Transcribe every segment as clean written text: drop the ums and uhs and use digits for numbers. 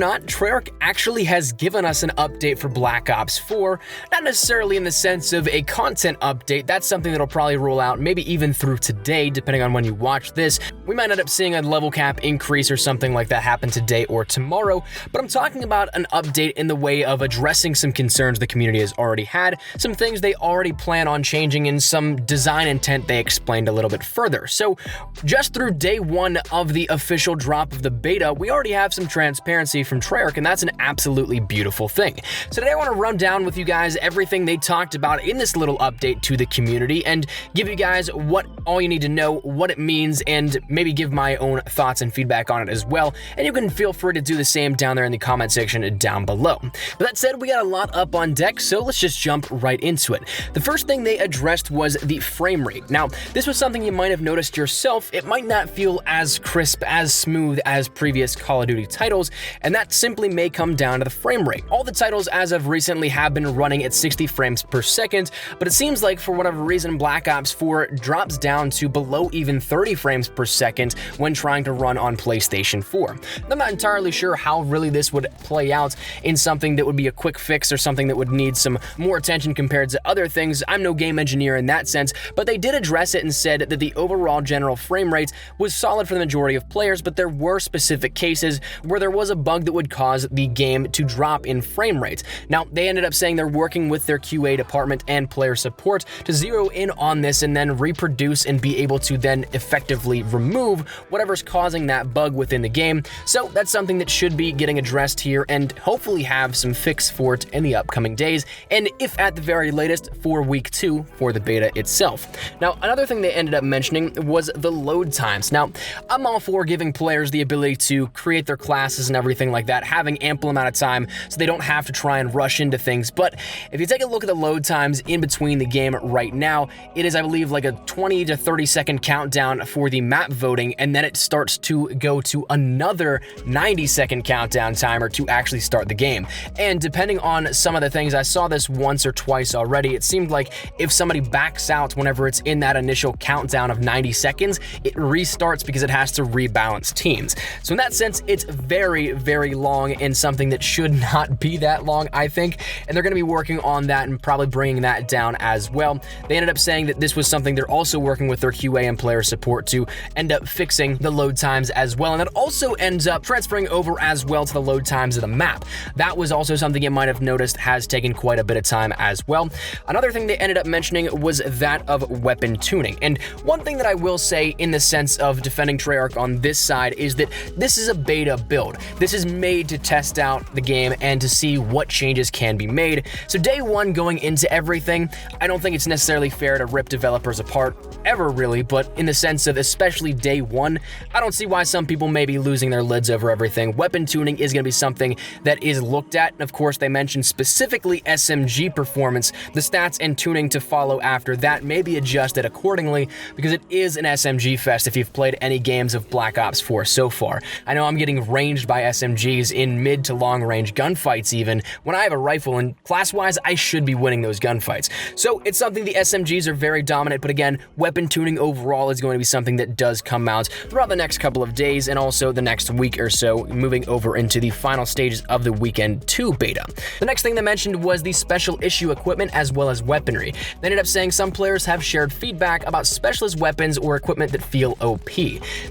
not, Treyarch actually has given us an update for Black Ops 4, not necessarily in the sense of a content update. That's something that'll probably roll out maybe even through today, depending on when you watch this. We might end up seeing a level cap increase or something like that happen today or tomorrow, but I'm talking about an update in the way of addressing some concerns the community has already had, some things they already plan on changing, and some design intent they explained a little bit further. So just through day one of the official drop of the beta, we already have some transparency from Treyarch, and that's an absolutely beautiful thing. So today I want to run down with you guys everything they talked about in this little update to the community and give you guys what all you need to know, what it means, and maybe give my own thoughts and feedback on it as well. And you can feel free to do the same down there in the comment section down below. But that said, we got a lot up on deck, so let's just jump right into it. The first thing they addressed was the frame rate. Now, this was something you might have noticed yourself. It might not feel as crisp, as smooth as previous Call of Duty titles, and that simply may come down to the frame rate. All the titles as of recently have been running at 60 frames per second, but it seems like for whatever reason Black Ops 4 drops down to below even 30 frames per second when trying to run on PlayStation 4. I'm not entirely sure how really this would play out in something that would be a quick fix or something that would need some more attention compared to other things. I'm no game engineer in that sense, but they did address it and said that the overall general frame rate was solid for the majority of players, but there were specific cases where there was a bug that would cause the game to drop in frame rate. Now, they ended up saying they're working with their QA department and player support to zero in on this and then reproduce and be able to then effectively remove whatever's causing that bug within the game. So that's something that should be getting addressed here and hopefully have some fix for it in the upcoming days, and if at the very latest for week 2 for the beta itself. Now, another thing they ended up mentioning was the load times. Now, I'm all for giving players the ability to create their classes and everything like that, having ample amount of time so they don't have to try and rush into things, but if you take a look at the load times in between the game right now, it is, I believe, like a 20 to 30 second countdown for the map voting, and then it starts to go to another 90-second countdown timer to actually start the game. And depending on some of the things, I saw this once or twice already, it seemed like if somebody backs out whenever it's in that initial countdown of 90 seconds, it restarts because it has to rebalance teams. So in that sense, it's very, very long and something that should not be that long, I think, and they're going to be working on that and probably bringing that down as well. They ended up saying that this was something they're also working with their QA and player support to end up fixing the load times as well, and that also ends up transferring over as well to the load times of the map. That was also something you might have noticed has taken quite a bit of time as well. Another thing they ended up mentioning was that of weapon tuning, and one thing that I will say in the sense of defending Treyarch on this side is that this is a beta build. This is made to test out the game and to see what changes can be made. So day one going into everything, I don't think it's necessarily fair to rip developers apart ever really, but in the sense of especially day one, I don't see why some people may be losing their lids over everything. Weapon tuning is going to be something that is looked at, and of course they mentioned specifically SMG performance. The stats and tuning to follow after that may be adjusted accordingly because it is an SMG fest if you've played any games of Black Ops 4 so far. I know I'm getting ranged by SMGs in mid to long range gunfights even when I have a rifle, and class-wise I should be winning those gunfights. So it's something the SMGs are very dominant, but again, weapon tuning overall is going to be something that does come out throughout the next couple of days and also the next week or so, moving over into the final stages of the Weekend 2 beta. The next thing they mentioned was the special issue equipment as well as weaponry. They ended up saying some players have shared feedback about specialist weapons or equipment that feel OP.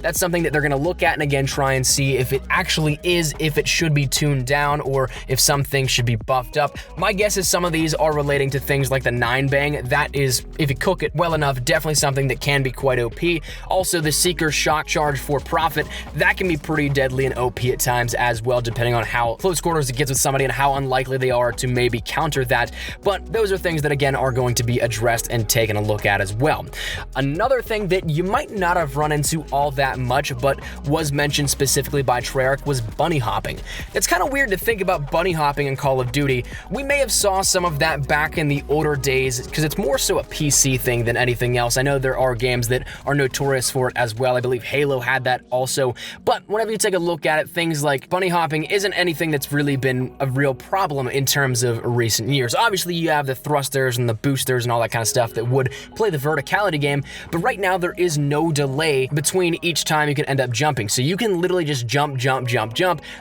That's something that they're going to look at and again try and see if it actually is, if it should be tuned down, or if some things should be buffed up. My guess is some of these are relating to things like the 9-bang. That is, if you cook it well enough, definitely something that can be quite OP. Also, the Seeker shock charge for profit, that can be pretty deadly and OP at times as well, depending on how close quarters it gets with somebody and how unlikely they are to maybe counter that. But those are things that again are going to be addressed and taken a look at as well. Another thing that you might not have run into all that much, but was mentioned specifically by Treyarch, was bunny hopping. It's kind of weird to think about bunny hopping in Call of Duty. We may have saw some of that back in the older days because it's more so a PC thing than anything else. I know there are games that are notorious for it as well. I believe Halo had that also, but whenever you take a look at it, things like bunny hopping isn't anything that's really been a real problem in terms of recent years. Obviously, you have the thrusters and the boosters and all that kind of stuff that would play the verticality game, but right now there is no delay between each time you can end up jumping. So you can literally just jump.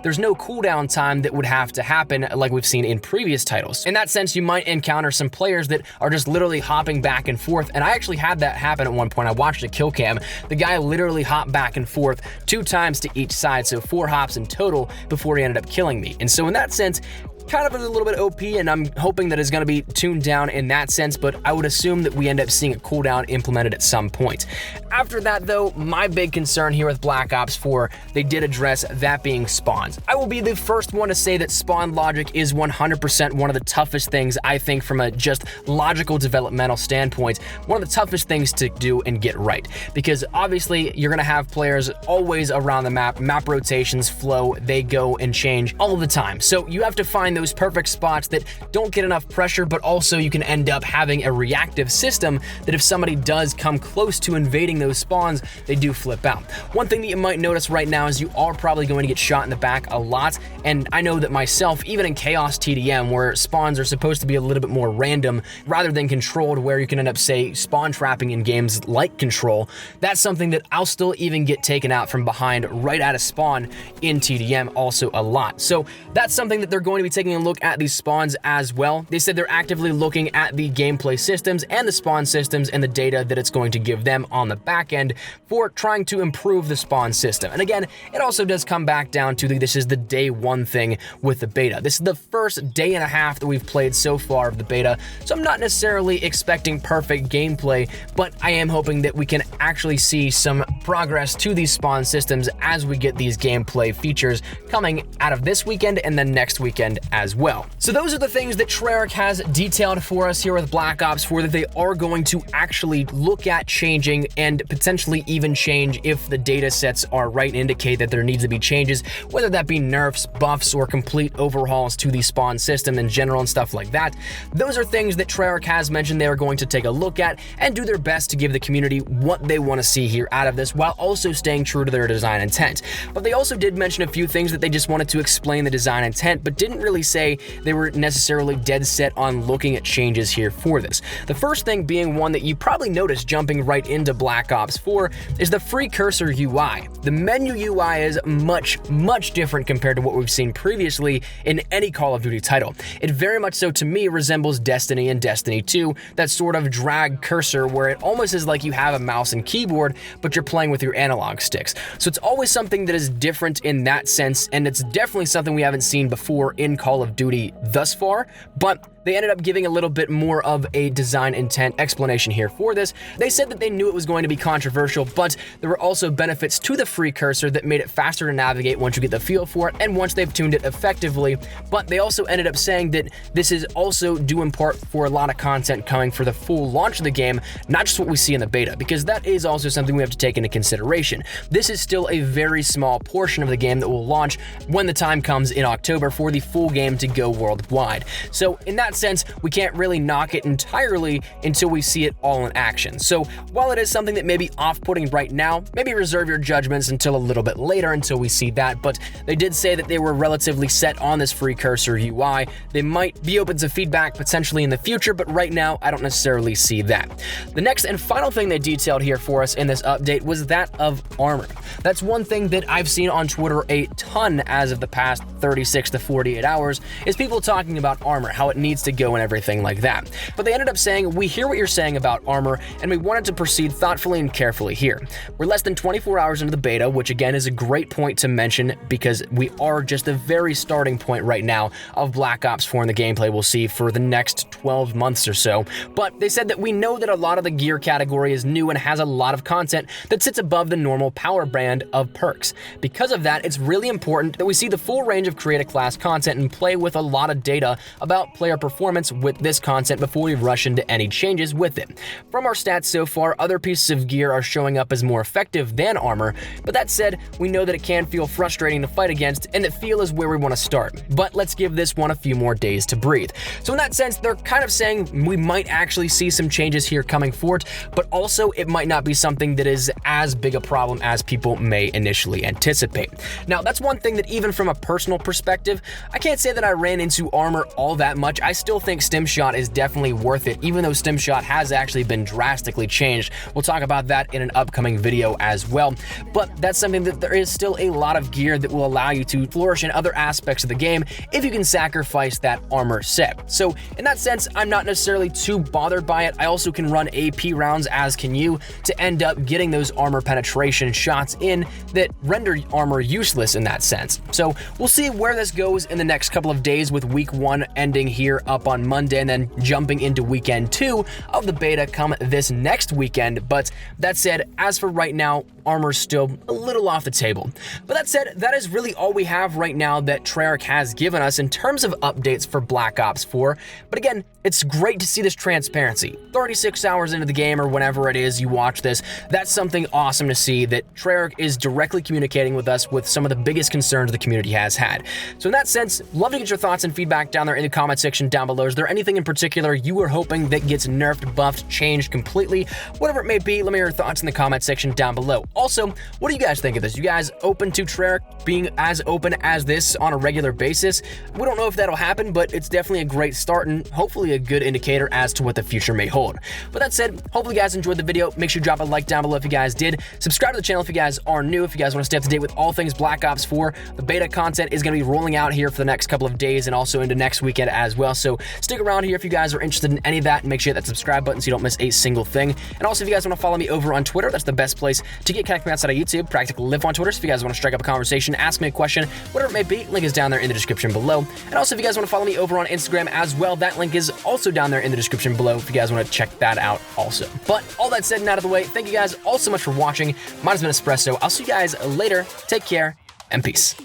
there's no cooldown time that would have to happen like we've seen in previous titles. In that sense, you might encounter some players that are just literally hopping back and forth, and I actually had that happen at one point. I watched a kill cam. The guy literally hopped back and forth 2 times to each side, so 4 hops in total before he ended up killing me. And so in that sense, kind of a little bit OP, and I'm hoping that it's going to be tuned down in that sense, but I would assume that we end up seeing a cooldown implemented at some point. After that, though, my big concern here with Black Ops 4, they did address that being spawns. I will be the first one to say that spawn logic is 100% one of the toughest things, I think, from a just logical developmental standpoint, one of the toughest things to do and get right. Because obviously, you're going to have players always around the map rotations, flow, they go and change all the time. So you have to find those perfect spots that don't get enough pressure, but also you can end up having a reactive system that if somebody does come close to invading those spawns, they do flip out. One thing that you might notice right now is you are probably going to get shot in the back a lot, and I know that myself, even in Chaos TDM, where spawns are supposed to be a little bit more random rather than controlled, where you can end up, say, spawn trapping in games like Control, that's something that I'll still even get taken out from behind right at a spawn in TDM also a lot. So that's something that they're going to be taking a look at these spawns as well. They said they're actively looking at the gameplay systems and the spawn systems and the data that it's going to give them on the back end for trying to improve the spawn system. And again, it also does come back down to this is the day one thing with the beta. This is the first day and a half that we've played so far of the beta, so I'm not necessarily expecting perfect gameplay, but I am hoping that we can actually see some progress to these spawn systems as we get these gameplay features coming out of this weekend and then next weekend as well. So those are the things that Treyarch has detailed for us here with Black Ops 4 that they are going to actually look at changing and potentially even change if the data sets are right and indicate that there needs to be changes, whether that be nerfs, buffs, or complete overhauls to the spawn system in general and stuff like that. Those are things that Treyarch has mentioned they are going to take a look at and do their best to give the community what they want to see here out of this, while also staying true to their design intent. But they also did mention a few things that they just wanted to explain the design intent, but didn't really say they were necessarily dead set on looking at changes here for this. The first thing being one that you probably noticed jumping right into Black Ops 4 is the free cursor UI. The menu UI is much different compared to what we've seen previously in any Call of Duty title. It very much so to me resembles Destiny and Destiny 2, that sort of drag cursor where it almost is like you have a mouse and keyboard, but you're playing with your analog sticks. So it's always something that is different in that sense, and it's definitely something we haven't seen before in Call of Duty thus far, but they ended up giving a little bit more of a design intent explanation here for this. They said that they knew it was going to be controversial, but there were also benefits to the free cursor that made it faster to navigate once you get the feel for it and once they've tuned it effectively. But they also ended up saying that this is also due in part for a lot of content coming for the full launch of the game, not just what we see in the beta, because that is also something we have to take into consideration. This is still a very small portion of the game that will launch when the time comes in October for the full game to go worldwide. So in that sense, we can't really knock it entirely until we see it all in action. So while it is something that may be off-putting right now, maybe reserve your judgments until a little bit later until we see that, but they did say that they were relatively set on this free cursor UI. They might be open to feedback potentially in the future, but right now I don't necessarily see that. The next and final thing they detailed here for us in this update was that of armor. That's one thing that I've seen on Twitter a ton as of the past 36 to 48 hours, is people talking about armor, how it needs to go and everything like that. But they ended up saying, we hear what you're saying about armor, and we wanted to proceed thoughtfully and carefully here. We're less than 24 hours into the beta, which again is a great point to mention because we are just the very starting point right now of Black Ops 4 and the gameplay we'll see for the next 12 months or so. But they said that we know that a lot of the gear category is new and has a lot of content that sits above the normal power brand of perks. Because of that, it's really important that we see the full range of creative class content and play with a lot of data about player performance with this content before we rush into any changes with it. From our stats so far, other pieces of gear are showing up as more effective than armor, but that said, we know that it can feel frustrating to fight against and that feel is where we want to start. But let's give this one a few more days to breathe. So in that sense, they're kind of saying we might actually see some changes here coming forward, but also it might not be something that is as big a problem as people may initially anticipate. Now, that's one thing that even from a personal perspective, I can't say that I ran into armor all that much. I still think Stim Shot is definitely worth it, even though Stim Shot has actually been drastically changed. We'll talk about that in an upcoming video as well. But that's something that there is still a lot of gear that will allow you to flourish in other aspects of the game if you can sacrifice that armor set. So in that sense, I'm not necessarily too bothered by it. I also can run AP rounds, as can you, to end up getting those armor penetration shots in that render armor useless in that sense. So we'll see where this goes in the next couple of days, with week 1 ending here up on Monday and then jumping into weekend 2 of the beta come this next weekend. But that said, as for right now, armor's still a little off the table. But that said, that is really all we have right now that Treyarch has given us in terms of updates for Black Ops 4. But again, it's great to see this transparency. 36 hours into the game, or whenever it is you watch this, that's something awesome to see, that Treyarch is directly communicating with us with some of the biggest concerns the community has had. So in that sense, love to get your thoughts and feedback down there in the comment section down below. Is there anything in particular you are hoping that gets nerfed, buffed, changed completely? Whatever it may be, let me know your thoughts in the comment section down below. Also, what do you guys think of this? You guys open to Treyarch being as open as this on a regular basis? We don't know if that'll happen, but it's definitely a great start and hopefully a good indicator as to what the future may hold. But that said, hopefully you guys enjoyed the video. Make sure you drop a like down below if you guys did. Subscribe to the channel if you guys are new. If you guys want to stay up to date with all things Black Ops 4, the beta content is going to be rolling out here for the next couple of days and also into next weekend as well. So stick around here if you guys are interested in any of that, and make sure you hit that subscribe button so you don't miss a single thing. And also, if you guys want to follow me over on Twitter, that's the best place to get connected outside of YouTube. Practically live on Twitter. So if you guys want to strike up a conversation, ask me a question, whatever it may be, link is down there in the description below. And also, if you guys want to follow me over on Instagram as well, that link is also down there in the description below if you guys want to check that out also. But all that said and out of the way, thank you guys all so much for watching. Mine has been Espresso. I'll see you guys later. Take care and peace.